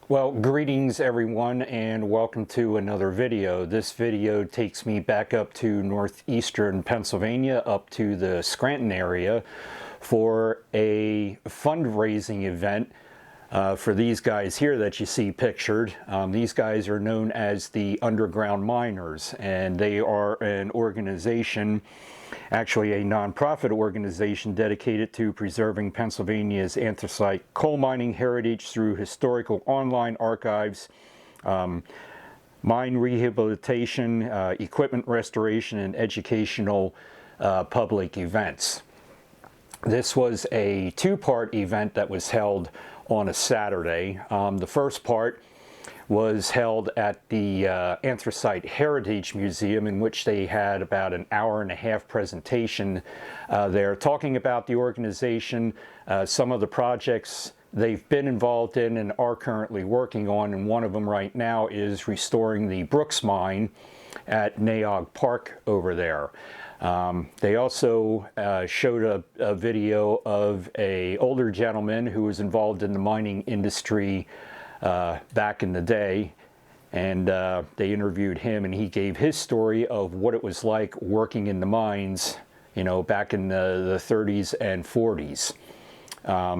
Well, greetings everyone and welcome to another video. This video takes me back up to northeastern Pennsylvania, up to the Scranton area for a fundraising event for these guys here that you see pictured. These guys are known as the Underground Miners, and they are an organization, actually a nonprofit organization dedicated to preserving Pennsylvania's anthracite coal mining heritage through historical online archives, mine rehabilitation, equipment restoration, and educational public events. This was a two-part event that was held on a Saturday. The first part was held at the Anthracite Heritage Museum, in which they had about an hour-and-a-half presentation there talking about the organization, some of the projects they've been involved in and are currently working on, and one of them right now is restoring the Brooks mine at Naog Park over there. They also showed a video of an older gentleman who was involved in the mining industry back in the day, and they interviewed him, and he gave his story of what it was like working in the mines, you know, back in the 30s and 40s.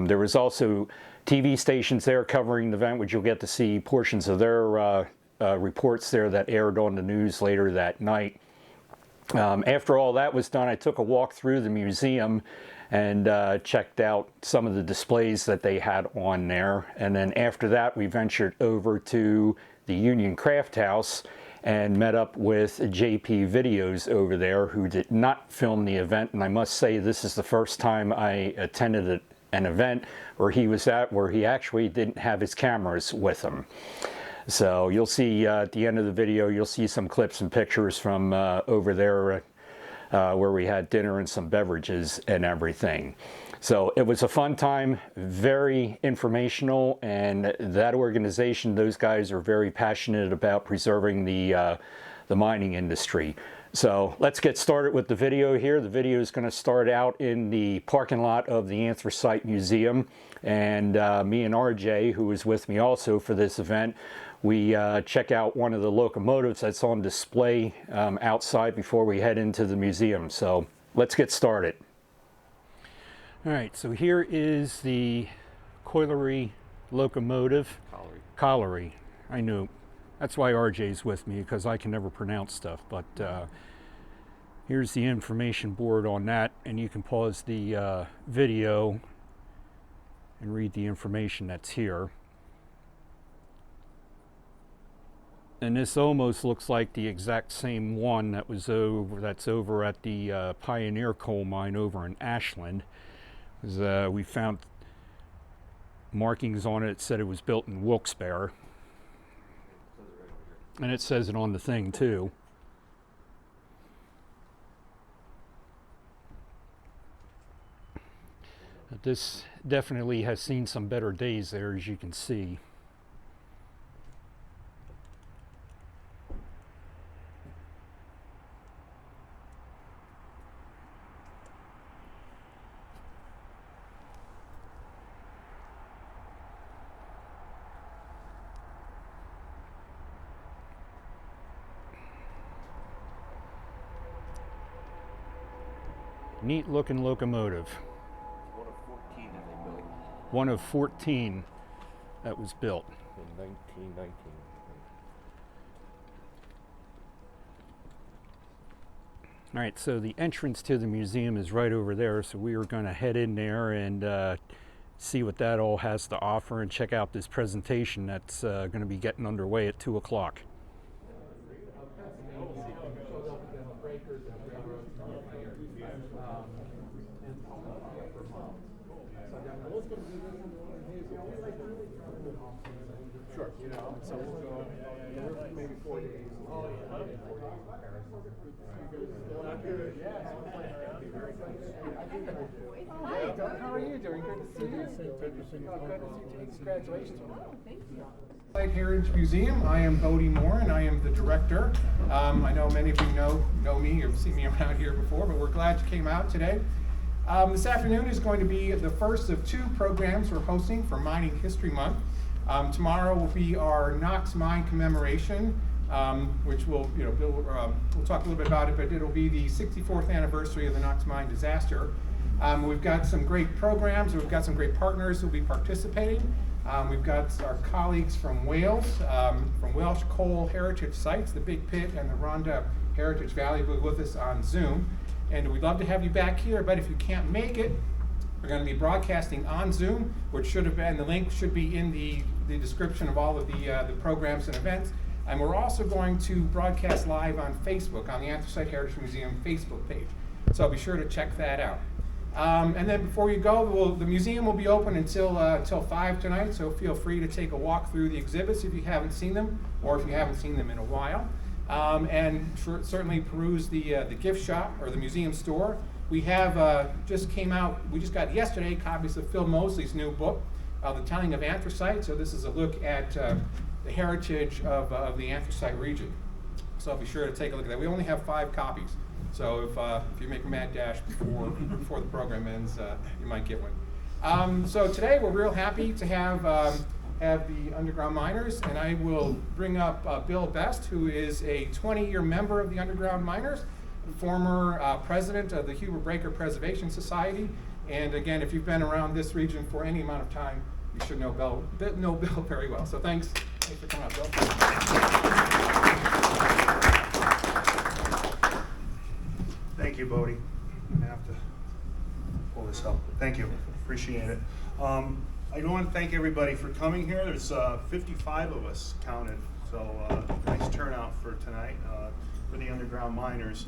There was also TV stations there covering the event, which you'll get to see portions of their reports there that aired on the news later that night. After all that was done, I took a walk through the museum and checked out some of the displays that they had on there. And then after that, we ventured over to the Union Craft House and met up with JPVideos over there, who did not film the event. And I must say, this is the first time I attended an event where he was at where he actually didn't have his cameras with him. So you'll see at the end of the video, you'll see some clips and pictures from over there where we had dinner and some beverages and everything. So it was a fun time, very informational, and that organization, those guys are very passionate about preserving the mining industry. So let's get started with the video here. The video is going to start out in the parking lot of the Anthracite Museum, and me and RJ, who was with me also for this event, we check out one of the locomotives that's on display outside before we head into the museum. So let's get started. All right, so here is the colliery locomotive. Colliery. I knew. That's why RJ's with me, because I can never pronounce stuff. But here's the information board on that, and you can pause the video and read the information that's here. And this almost looks like the exact same one that was that's over at the Pioneer coal mine over in Ashland. We found markings on it that said it was built in Wilkes-Barre. And it says it on the thing too. But this definitely has seen some better days there, as you can see. Neat looking locomotive. One of 14 that they built. One of 14 that was built. In 1919. All right, so the entrance to the museum is right over there, so we are going to head in there and see what that all has to offer and check out this presentation that's going to be getting underway at 2 o'clock. Sure. You know, so we'll go maybe 4 days. Oh, yeah. Hey, Doug, how are you doing? Good to see you. Good to see you. Congratulations. Oh, thank you. Anthracite Heritage Museum. I am Bodie Moore, and I am the director. I know many of you know me or seen me around here before, but we're glad you came out today. This afternoon is going to be the first of 2 programs we're hosting for Mining History Month. Tomorrow will be our Knox Mine commemoration, which we'll talk a little bit about it, but it'll be the 64th anniversary of the Knox Mine disaster. We've got some great programs, we've got some great partners who'll be participating. We've got our colleagues from Wales, from Welsh Coal Heritage Sites, the Big Pit and the Rhondda Heritage Valley, will be with us on Zoom. And we'd love to have you back here, but if you can't make it, we're going to be broadcasting on Zoom, which should have been, the link should be in the description of all of the programs and events. And we're also going to broadcast live on Facebook, on the Anthracite Heritage Museum Facebook page. So be sure to check that out. And then before you go, the museum will be open until 5 tonight, so feel free to take a walk through the exhibits if you haven't seen them, or if you haven't seen them in a while. And certainly peruse the gift shop or the museum store. We have just got yesterday copies of Phil Mosley's new book, The Telling of Anthracite. So this is a look at the heritage of the anthracite region. So be sure to take a look at that. We only have 5 copies. So if you make a mad dash before the program ends, you might get one. So today we're real happy to have the Underground Miners, and I will bring up Bill Best, who is a 20-year member of the Underground Miners, former president of the Huber Breaker Preservation Society. And again, if you've been around this region for any amount of time, you should know Bill very well. So thanks for coming up, Bill. Thank you, Bodie. I'm gonna have to pull this up. Thank you, appreciate it. I want to thank everybody for coming here. There's 55 of us counted, so nice turnout for tonight for the Underground Miners.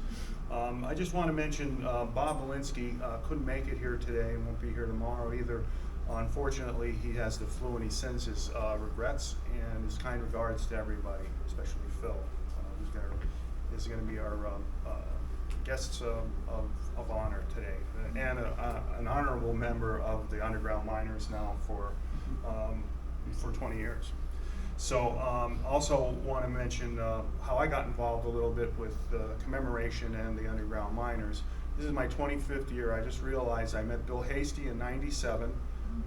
I just want to mention Bob Walensky couldn't make it here today and won't be here tomorrow either. Unfortunately, he has the flu and he sends his regrets and his kind regards to everybody, especially Phil, who's going to be our guests of honor today, and an honorable member of the Underground Miners now for 20 years. So also want to mention how I got involved a little bit with the commemoration and the Underground Miners. This is my 25th year. I just realized I met Bill Hasty in '97,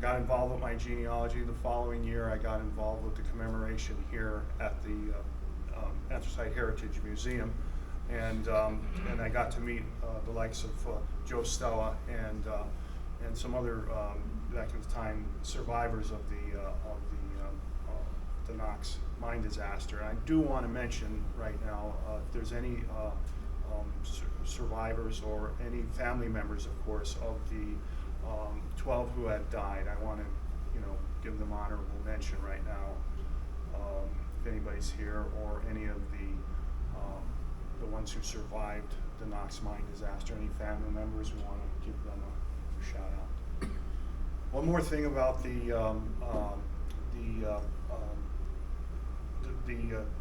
got involved with my genealogy. The following year I got involved with the commemoration here at the Anthracite Heritage Museum. And I got to meet the likes of Joe Stella and some other back in the time survivors of the Knox mine disaster. And I do want to mention right now, if there's any survivors or any family members, of course, of the 12 who had died, I want to give them honorable mention right now. If anybody's here, or any of the ones who survived the Knox mine disaster, any family members, we want to give them a shout out. One more thing about the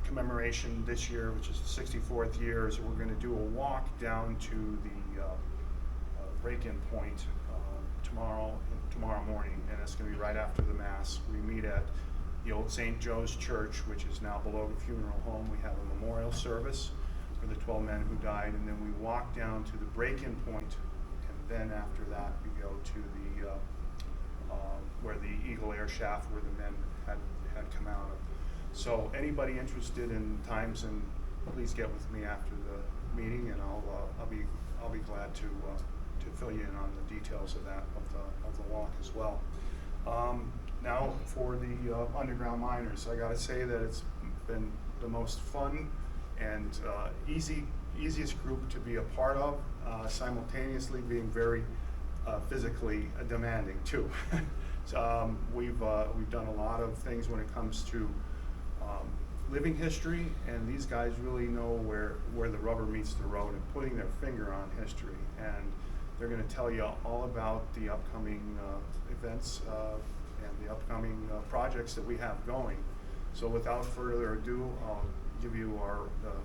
commemoration this year, which is the 64th year, is we're going to do a walk down to the break-in point tomorrow morning, and it's going to be right after the Mass. We meet at the old St. Joe's Church, which is now below the funeral home. We have a memorial service for the 12 men who died, and then we walk down to the break-in point, and then after that we go to the where the Eagle Air Shaft, where the men had come out of. So anybody interested in times, and please get with me after the meeting, and I'll be glad to fill you in on the details of that of the walk as well. Now for the Underground Miners, I got to say that it's been the most fun and easiest group to be a part of, simultaneously being very physically demanding too. We've done a lot of things when it comes to living history, and these guys really know where the rubber meets the road and putting their finger on history, and they're going to tell you all about the upcoming events and the upcoming projects that we have going. So without further ado, I'll give you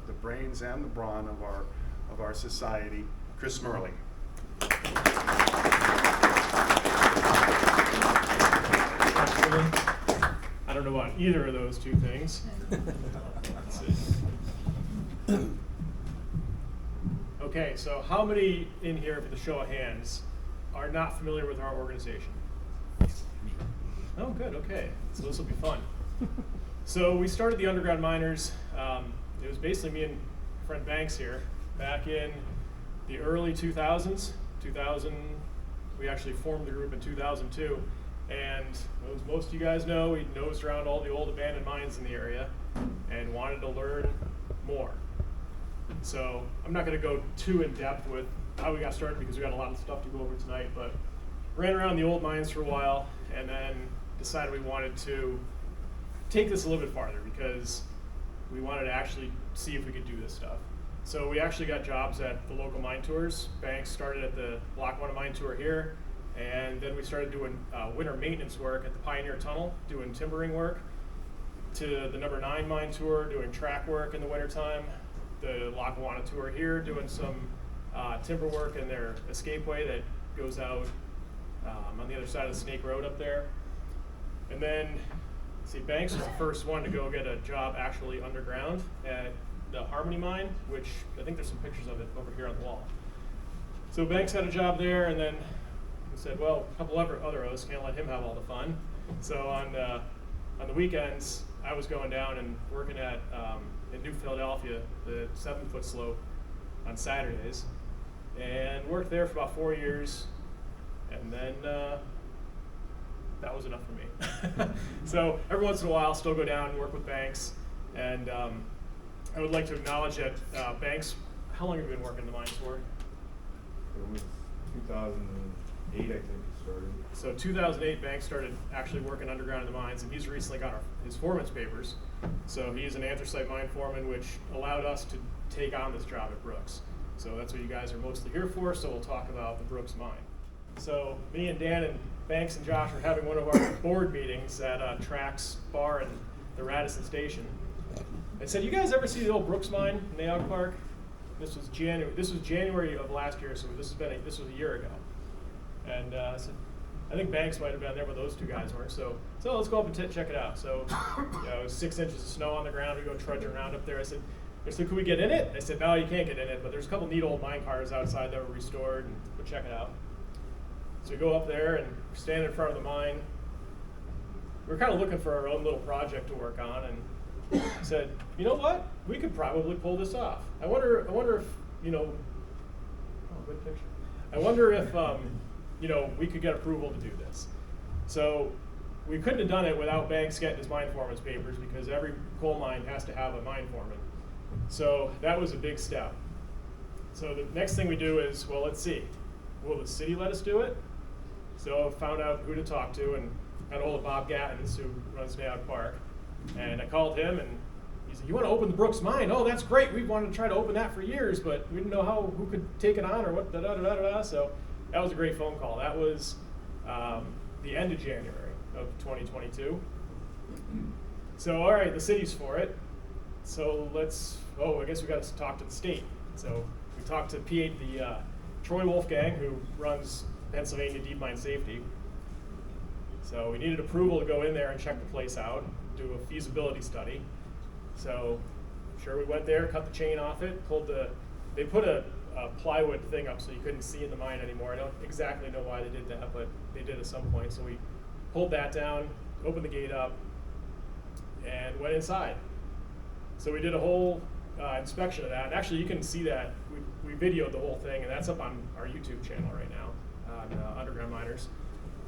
the brains and the brawn of our society, Chris Murley. I don't know about either of those two things. Let's see. Okay, so how many in here, for the show of hands, are not familiar with our organization? Oh, good, okay. So this will be fun. So we started the underground miners. It was basically me and friend Banks here back in the early 2000s. We actually formed the group in 2002. And as most of you guys know, we nosed around all the old abandoned mines in the area and wanted to learn more. So I'm not going to go too in depth with how we got started because we got a lot of stuff to go over tonight, but ran around the old mines for a while and then decided we wanted to take this a little bit farther because we wanted to actually see if we could do this stuff. So we actually got jobs at the local mine tours. Banks started at the Block 1 mine tour here, and then we started doing winter maintenance work at the Pioneer Tunnel, doing timbering work, to the number 9 mine tour, doing track work in the wintertime, the Lackawanna tour here, doing some timber work in their escapeway that goes out on the other side of the Snake Road up there. And then, see, Banks was the first one to go get a job actually underground at the Harmony Mine, which I think there's some pictures of it over here on the wall. So Banks had a job there, and then we said, well, a couple other others can't let him have all the fun. So on the weekends, I was going down and working at in New Philadelphia, the 7-foot slope on Saturdays, and worked there for about 4 years, and then that was enough for me. So every once in a while, I'll still go down and work with Banks, and I would like to acknowledge that Banks, how long have you been working the mines for? It was 2008, I think it started. So 2008, Banks started actually working underground in the mines, and he's recently got his foreman's papers. So he's an anthracite mine foreman, which allowed us to take on this job at Brooks. So that's what you guys are mostly here for, so we'll talk about the Brooks mine. So me and Dan and Banks and Josh are having one of our board meetings at Trax Bar in the Radisson Station. I said, you guys ever see the old Brooks mine in Naog Park? This was January of last year, so this was a year ago. And I said, I think Banks might have been there, but those two guys weren't. So let's go up and check it out. So it was 6 inches of snow on the ground. We go trudging around up there. I said, could we get in it? They said, no, you can't get in it, but there's a couple neat old mine cars outside that were restored, and we'll check it out. So we go up there and we're standing in front of the mine. We're kind of looking for our own little project to work on, and said, you know what? We could probably pull this off. I wonder if, good picture. I wonder if, we could get approval to do this. So we couldn't have done it without Banks getting his mine foreman's papers, because every coal mine has to have a mine foreman. So that was a big step. So the next thing we do is, well, let's see. Will the city let us do it? So I found out who to talk to and got a hold of Bob Gattens, who runs Naog Park. And I called him, and he said, you want to open the Brooks mine? Oh, that's great. We've wanted to try to open that for years, but we didn't know who could take it on or what, da-da-da-da-da. So that was a great phone call. That was the end of January of 2022. So, all right, the city's for it. So I guess we got to talk to the state. So we talked to the Troy Wolfgang, who runs Pennsylvania Deep Mine Safety. So we needed approval to go in there and check the place out, do a feasibility study. So sure, we went there, cut the chain off it, they put a plywood thing up so you couldn't see in the mine anymore. I don't exactly know why they did that, but they did at some point. So we pulled that down, opened the gate up, and went inside. So we did a whole inspection of that. And actually, you can see that. We videoed the whole thing, and that's up on our YouTube channel right now on Underground Miners.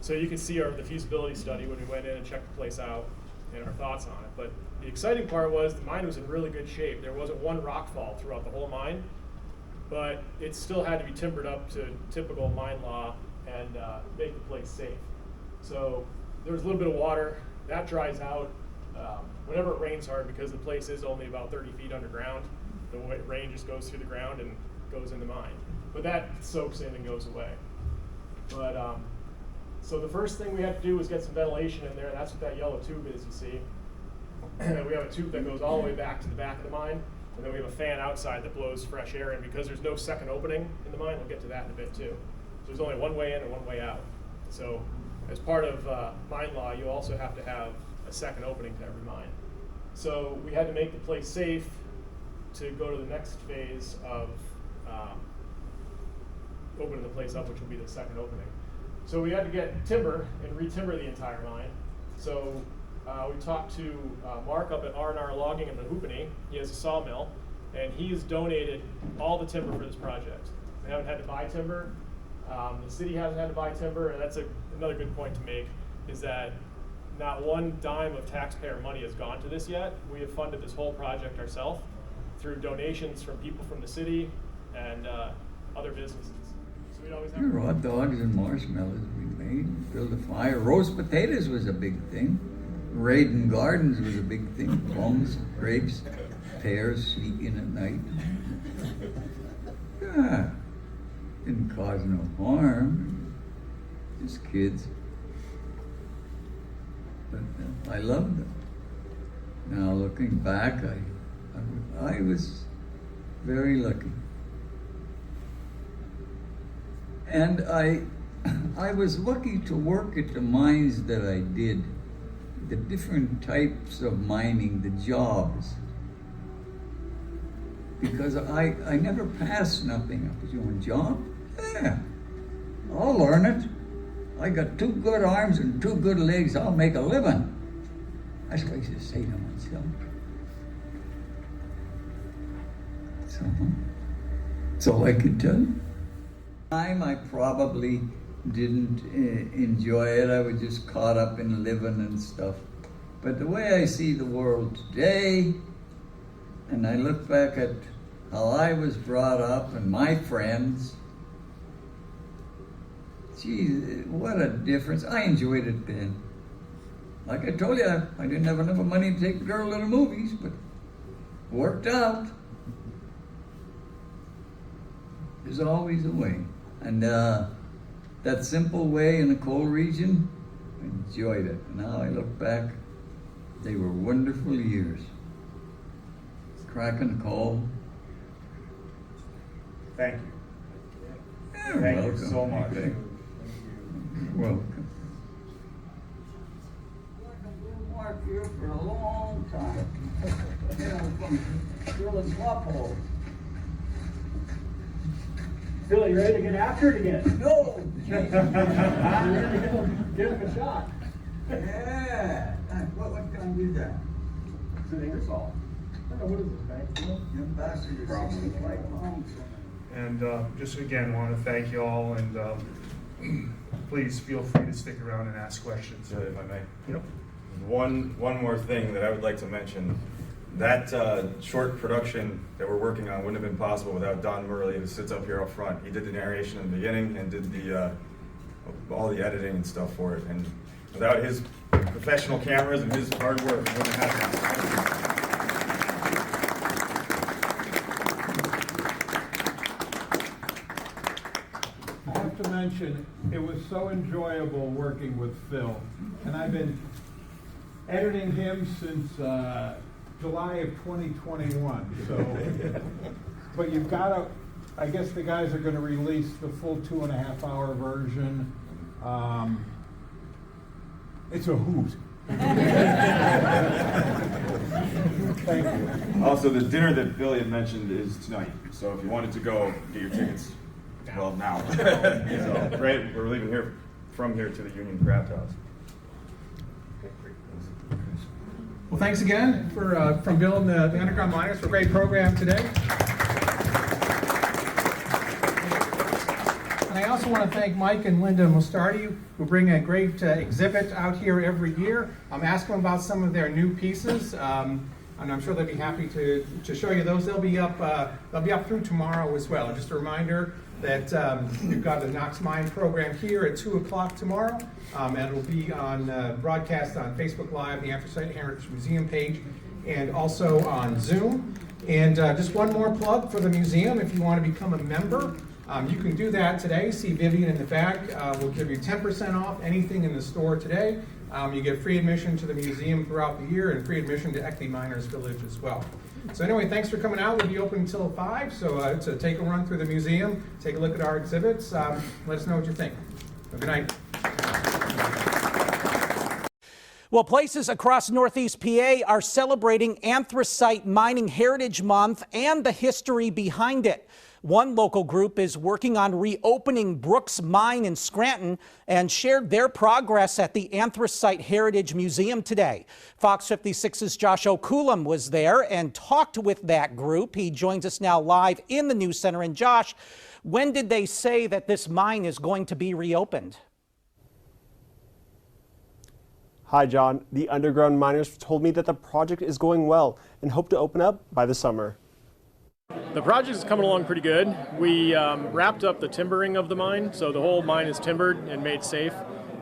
So you can see the feasibility study when we went in and checked the place out and our thoughts on it. But the exciting part was the mine was in really good shape. There wasn't one rock fall throughout the whole mine, but it still had to be timbered up to typical mine law and make the place safe. So there was a little bit of water. That dries out whenever it rains hard, because the place is only about 30 feet underground. The rain just goes through the ground and goes in the mine. But that soaks in and goes away. But so the first thing we had to do was get some ventilation in there, and that's what that yellow tube is, you see. We have a tube that goes all the way back to the back of the mine, and then we have a fan outside that blows fresh air in, because there's no second opening in the mine. We'll get to that in a bit too. So there's only one way in and one way out. So as part of mine law, you also have to have a second opening to every mine. So we had to make the place safe to go to the next phase of opening the place up, which will be the second opening. So we had to get timber and re-timber the entire mine. So We talked to Mark up at R&R Logging in Mahoopany. He has a sawmill, and he has donated all the timber for this project. They haven't had to buy timber. The city hasn't had to buy timber, and that's another good point to make, is that not one dime of taxpayer money has gone to this yet. We have funded this whole project ourselves through donations from people from the city and other businesses. So we'd always have Raw dogs and marshmallows we made, build a fire. Roast potatoes was a big thing. Raiding gardens was a big thing. Plums, grapes, pears, sneaking at night. Yeah, didn't cause no harm. Just kids. But I loved them. Now looking back, I was very lucky. And I was lucky to work at the mines that I did, the different types of mining, the jobs. Because I never passed nothing. I was doing job, yeah, I'll learn it. I got 2 good arms and 2 good legs, I'll make a living. That's what I used to say to myself. So, that's all I could tell you. I probably didn't enjoy it. I was just caught up in living and stuff. But the way I see the world today, and I look back at how I was brought up and my friends, geez, what a difference. I enjoyed it then. Like I told you, I didn't have enough money to take the girl to the movies, but it worked out. There's always a way. And that simple way in the coal region, I enjoyed it. Now I look back, they were wonderful years. Cracking coal. Thank you. You're Thank welcome. you so much. You're welcome. Mark here for a long time. You know, from drilling swap holes. Phil, you ready to get after it again? No! Give him a shot. Yeah! What kind is that? It's an Ingersoll. I don't know, what is this, right? Your bastard is probably like pounds. And just again, want to thank you all, and please feel free to stick around and ask questions. If I may. Yep. One more thing that I would like to mention. That short production that we're working on wouldn't have been possible without Don Murley, who sits up here up front. He did the narration in the beginning and did the all the editing and stuff for it. And without his professional cameras and his hard work, it wouldn't happen. I have to mention, it was so enjoyable working with Phil, and I've been editing him since July of 2021, so, but you've got to, I guess the guys are going to release the full 2.5-hour version. It's a hoot. Thank you. Also, the dinner that Billy had mentioned is tonight. So if you wanted to go, get your tickets. Well, now. So, right, we're leaving here from here to the Union Craft House. Well, thanks again from Bill and the Underground Miners for a great program today. And I also want to thank Mike and Linda Mostardi, who bring a great exhibit out here every year. Ask them about some of their new pieces, and I'm sure they'll be happy to show you those. They'll be up through tomorrow as well. Just a reminder that we've got the Knox Mine program here at 2 o'clock tomorrow, and it'll be on broadcast on Facebook Live, the Anthracite Heritage Museum page, and also on Zoom. And just one more plug for the museum: if you want to become a member, you can do that today. See Vivian in the back. We'll give you 10% off anything in the store today. You get free admission to the museum throughout the year and free admission to Eckley Miners Village as well. So anyway, thanks for coming out. We'll be open until 5, so take a run through the museum, take a look at our exhibits, let us know what you think. Good night. Well, places across Northeast PA are celebrating Anthracite Mining Heritage Month and the history behind it. One local group is working on reopening Brooks Mine in Scranton and shared their progress at the Anthracite Heritage Museum today. Fox 56's Josh Okulam was there and talked with that group. He joins us now live in the News Center. And Josh, when did they say that this mine is going to be reopened? Hi, John. The underground miners told me that the project is going well and hope to open up by the summer. The project is coming along pretty good. We wrapped up the timbering of the mine, so the whole mine is timbered and made safe.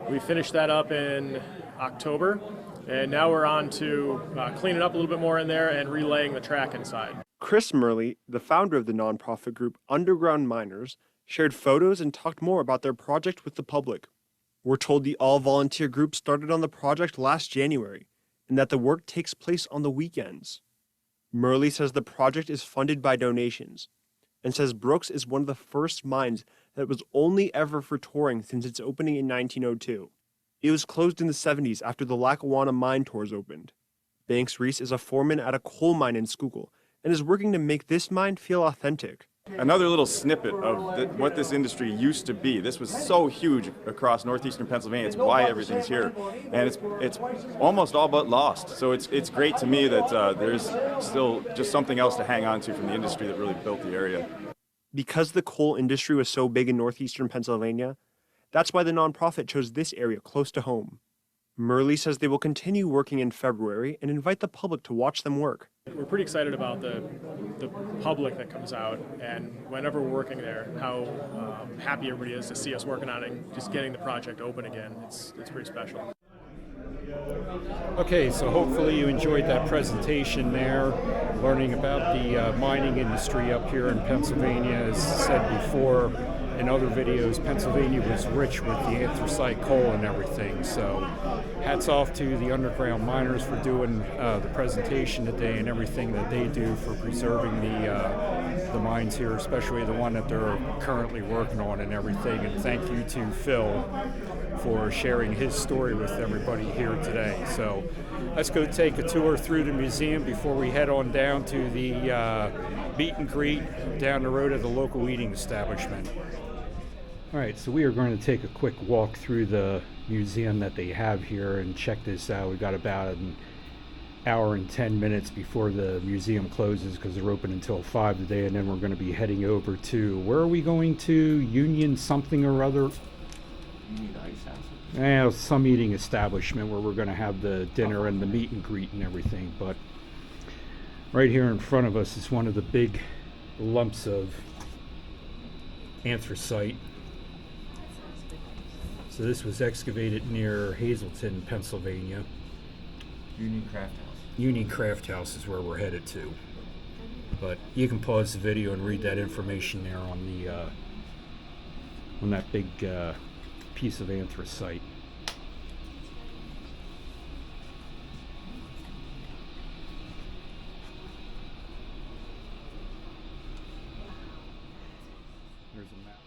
We finished that up in October, and now we're on to cleaning up a little bit more in there and relaying the track inside. Chris Murley, the founder of the nonprofit group Underground Miners, shared photos and talked more about their project with the public. We're told the all-volunteer group started on the project last January and that the work takes place on the weekends. Murley says the project is funded by donations and says Brooks is one of the first mines that was only ever for touring since its opening in 1902. It was closed in the 70s after the Lackawanna mine tours opened. Banks Reese is a foreman at a coal mine in Schuylkill and is working to make this mine feel authentic. Another little snippet of what this industry used to be. This was so huge across northeastern Pennsylvania. It's why everything's here, and it's almost all but lost. So it's great to me that there's still just something else to hang on to from the industry that really built the area. Because the coal industry was so big in northeastern Pennsylvania, that's why the nonprofit chose this area close to home. Murley says they will continue working in February and invite the public to watch them work. We're pretty excited about the public that comes out, and whenever we're working there, how happy everybody is to see us working on it and just getting the project open again. It's pretty special. Okay, so hopefully you enjoyed that presentation there, learning about the mining industry up here in Pennsylvania. As said before in other videos, Pennsylvania was rich with the anthracite coal and everything. So hats off to the underground miners for doing the presentation today and everything that they do for preserving the mines here, especially the one that they're currently working on and everything. And thank you to Phil for sharing his story with everybody here today. So let's go take a tour through the museum before we head on down to the meet and greet down the road at the local eating establishment. All right, so we are going to take a quick walk through the museum that they have here and check this out. We've got about an hour and 10 minutes before the museum closes because they're open until 5 today, and then we're going to be heading over to, where are we going to? Union something or other? Yeah, some eating establishment where we're going to have the dinner and the meet and greet and everything. But right here in front of us is one of the big lumps of anthracite. So this was excavated near Hazleton, Pennsylvania. Union Craft House. Union Craft House is where we're headed to. But you can pause the video and read that information there on that big piece of anthracite. There's a map.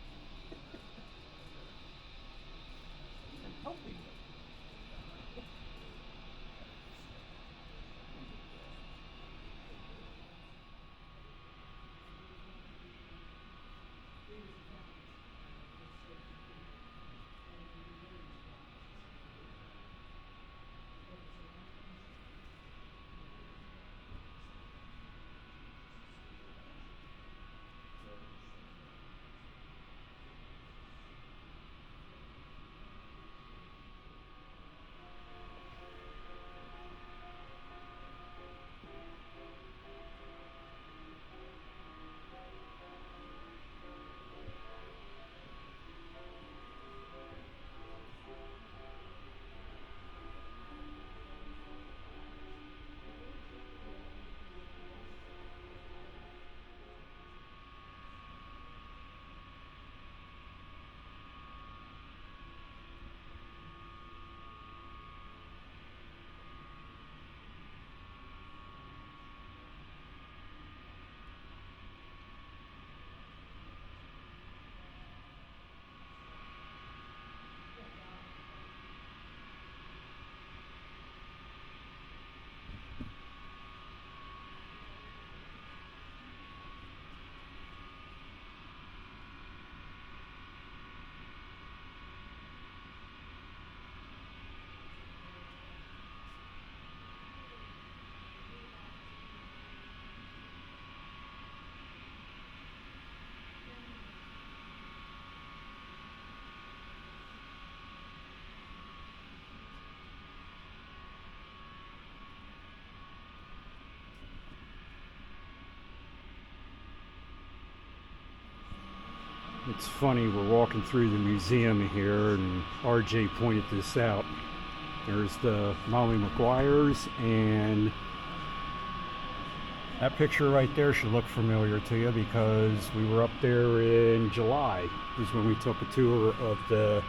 It's funny, we're walking through the museum here, and RJ pointed this out. There's the Molly Maguires, and that picture right there should look familiar to you because we were up there in July. This is when we took a tour of the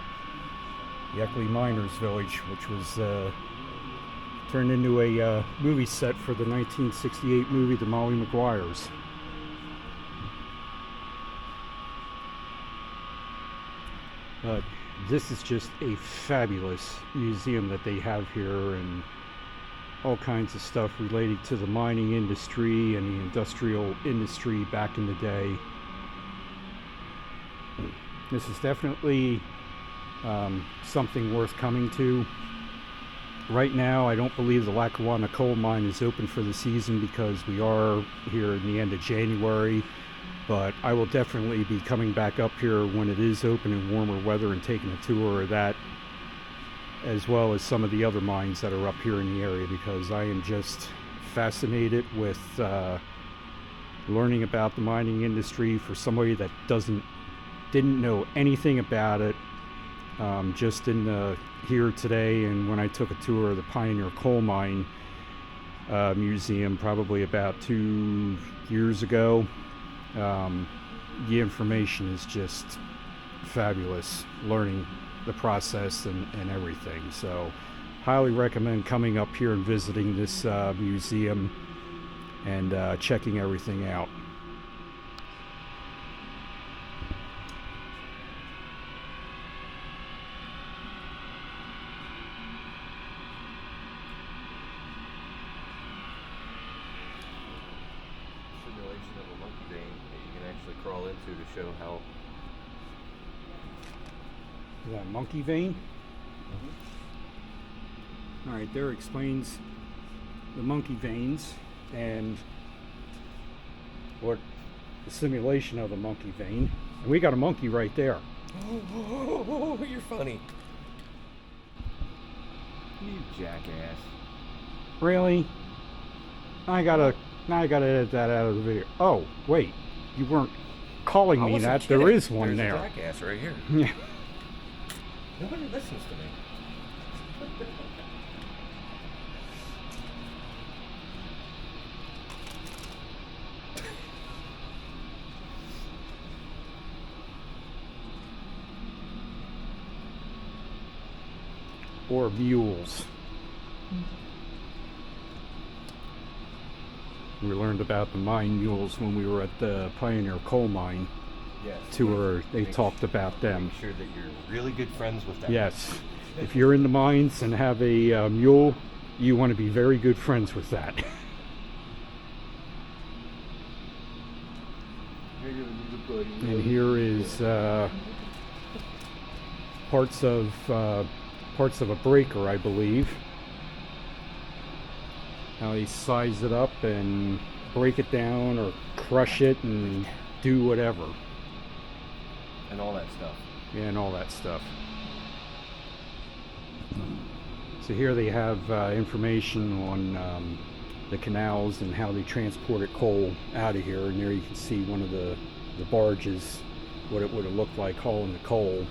Eckley Miners Village, which was turned into a movie set for the 1968 movie The Molly Maguires. But this is just a fabulous museum that they have here, and all kinds of stuff related to the mining industry and the industrial industry back in the day. This is definitely something worth coming to. Right now, I don't believe the Lackawanna coal mine is open for the season because we are here in the end of January. But I will definitely be coming back up here when it is open in warmer weather and taking a tour of that, as well as some of the other mines that are up here in the area, because I am just fascinated with learning about the mining industry for somebody that didn't know anything about it. Just in here today, and when I took a tour of the Pioneer Coal Mine Museum probably about 2 years ago, the information is just fabulous, learning the process and everything. So highly recommend coming up here and visiting this museum and checking everything out. Simulation of a monkey vein that you can actually crawl into to show how. Is that monkey vein? All right, there explains the monkey veins and what the simulation of the monkey vein. And we got a monkey right there. Oh, you're funny. You jackass. Really? Now I gotta edit that out of the video. Oh, wait, you weren't calling me that. Kidding. There is one There's there. A jackass right here. Yeah. Nobody listens to me. Or mules. We learned about the mine mules when we were at the Pioneer Coal Mine Yes. tour. They Make talked about them. Make sure that you're really good friends with them. Yes. If you're in the mines and have a mule, you want to be very good friends with that. And here is parts of a breaker, I believe. How they size it up and break it down or crush it and do whatever. And all that stuff. Yeah, and all that stuff. So here they have information on the canals and how they transported coal out of here. And there you can see one of the barges, what it would have looked like hauling the coal.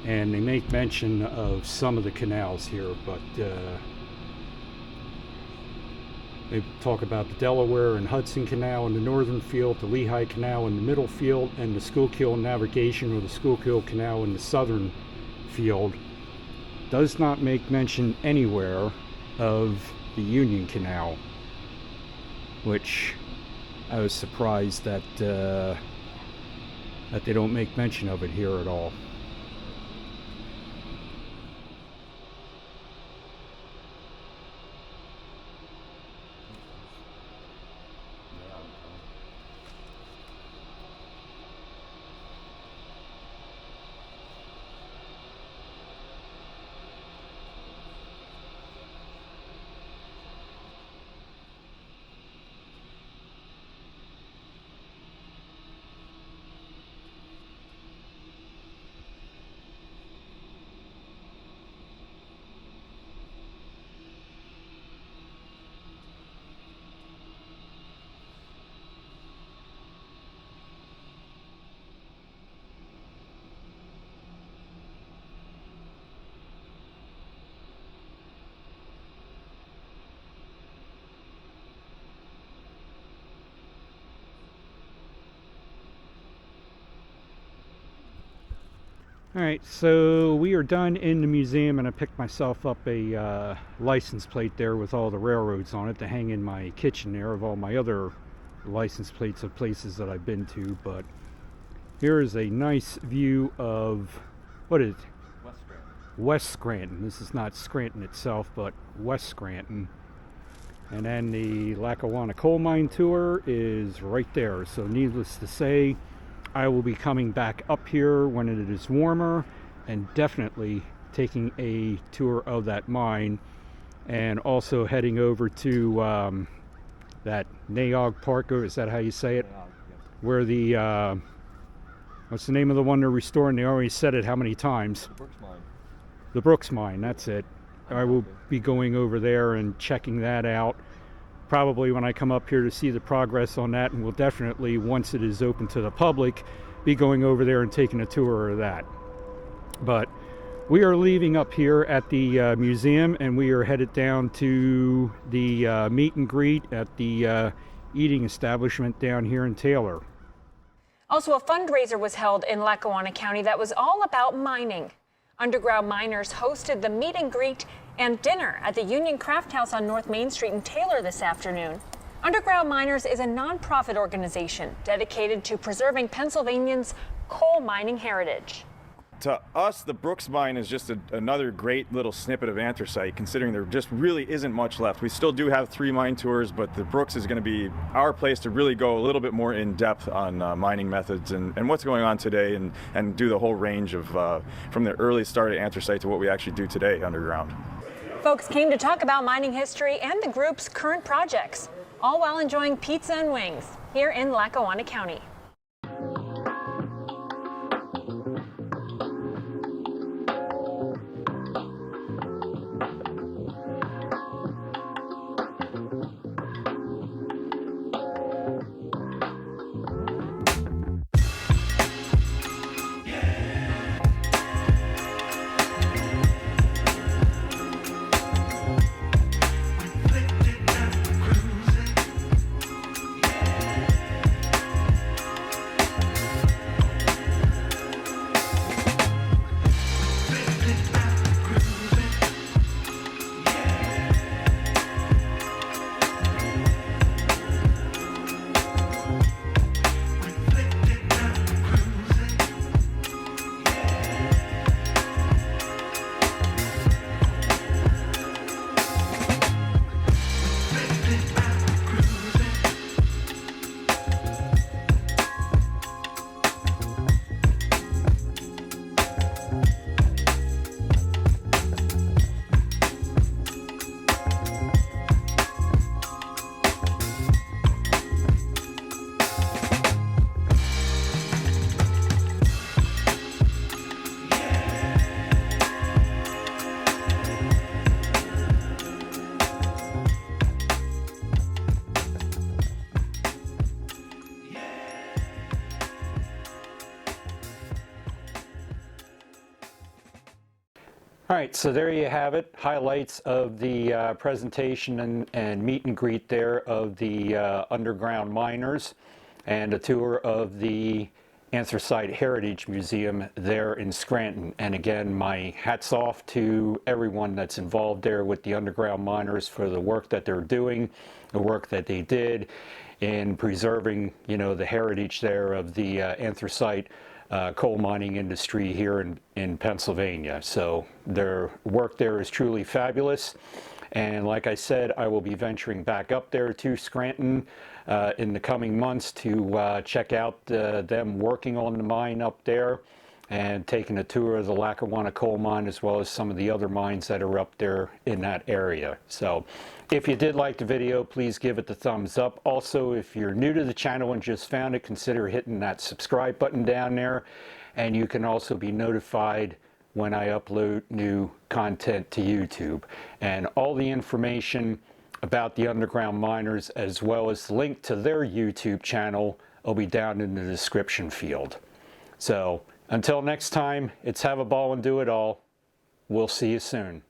And they make mention of some of the canals here, but they talk about the Delaware and Hudson Canal in the northern field, the Lehigh Canal in the middle field, and the Schuylkill Navigation or the Schuylkill Canal in the southern field. Does not make mention anywhere of the Union Canal, which I was surprised that they don't make mention of it here at all. All right, so we are done in the museum, and I picked myself up a license plate there with all the railroads on it to hang in my kitchen there of all my other license plates of places that I've been to. But here is a nice view of, what is it? West Scranton. West Scranton. This is not Scranton itself, but West Scranton. And then the Lackawanna coal mine tour is right there. So needless to say, I will be coming back up here when it is warmer and definitely taking a tour of that mine, and also heading over to that Naog Park, or is that how you say it? Where the, what's the name of the one they're restoring? They already said it how many times? The Brooks Mine. The Brooks Mine, that's it. I will be going over there and checking that out. Probably when I come up here to see the progress on that, and we'll definitely, once it is open to the public, be going over there and taking a tour of that. But we are leaving up here at the museum, and we are headed down to the meet and greet at the eating establishment down here in Taylor. Also, a fundraiser was held in Lackawanna County that was all about mining. Underground miners hosted the meet and greet and dinner at the Union Craft House on North Main Street in Taylor this afternoon. Underground Miners is a nonprofit organization dedicated to preserving Pennsylvania's coal mining heritage. To us, the Brooks Mine is just another great little snippet of anthracite, considering there just really isn't much left. We still do have 3 mine tours, but the Brooks is going to be our place to really go a little bit more in depth on mining methods and what's going on today, and do the whole range of from the early start of anthracite to what we actually do today underground. Folks came to talk about mining history and the group's current projects, all while enjoying pizza and wings here in Lackawanna County. All right, so there you have it. Highlights of the presentation and meet and greet there of the underground miners, and a tour of the Anthracite Heritage Museum there in Scranton. And again, my hats off to everyone that's involved there with the underground miners for the work that they're doing, the work that they did in preserving, you know, the heritage there of the anthracite coal mining industry here in Pennsylvania. So their work there is truly fabulous. And like I said, I will be venturing back up there to Scranton in the coming months to check out them working on the mine up there, and taking a tour of the Lackawanna coal mine, as well as some of the other mines that are up there in that area. So if you did like the video, please give it the thumbs up. Also, if you're new to the channel and just found it, consider hitting that subscribe button down there. And you can also be notified when I upload new content to YouTube. And all the information about the underground miners, as well as the link to their YouTube channel, will be down in the description field. So until next time, it's have a ball and do it all. We'll see you soon.